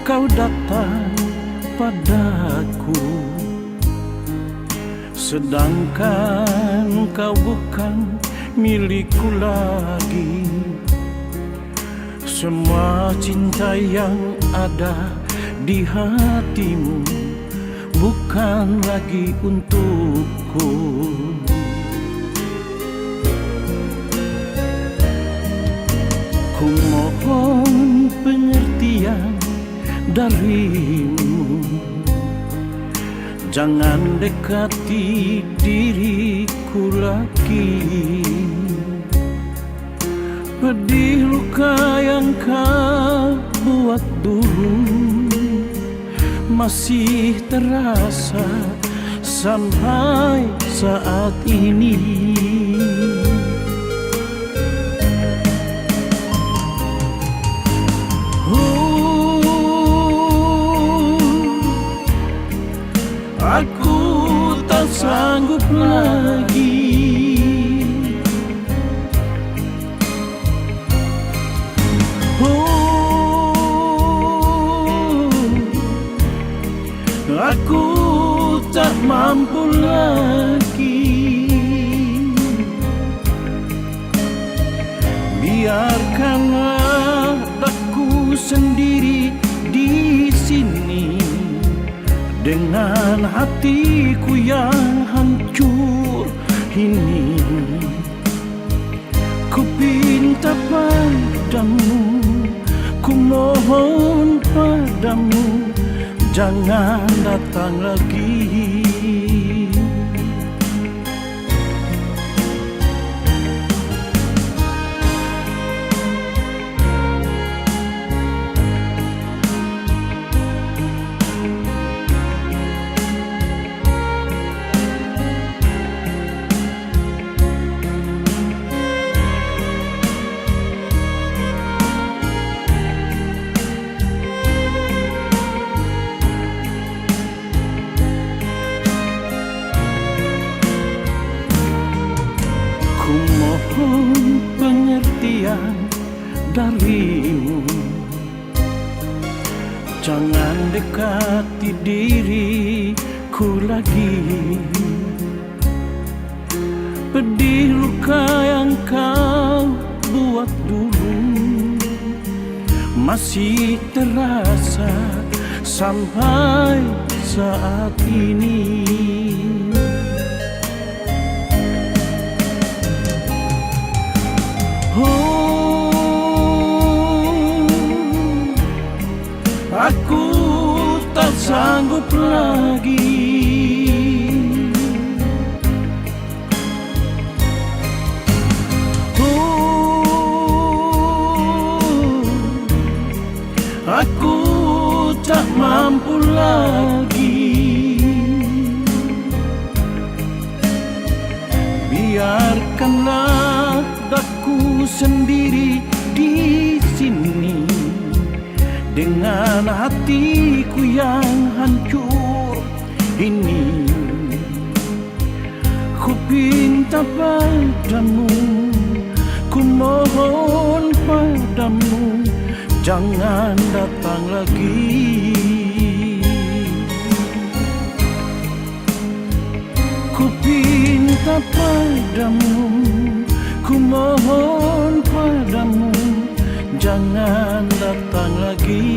kau datang padaku, sedangkan kau bukan milikku lagi. Semua cinta yang ada di hatimu bukan lagi untukku. Ku mohon pengertian darimu, jangan dekati diriku lagi. Pedih luka yang kau buat dulu masih terasa sampai saat ini. Aku tak sanggup lagi aku tak mampu lagi. Biarkanlah aku sendiri di sini dengan hatiku yang hancur ini. Ku pinta padamu, ku mohon padamu, jangan datang lagi. Ku mohon pengertian darimu, jangan dekati diriku lagi. Pedih luka yang kau buat dulu masih terasa sampai saat ini. Aku tak sanggup lagi aku tak mampu lagi. Biarkanlah aku sendiri di sini dengan hatiku yang hancur ini. Ku pinta padamu, ku mohon padamu, jangan datang lagi. Ku pinta padamu, ku mohon padamu, jangan datang lagi.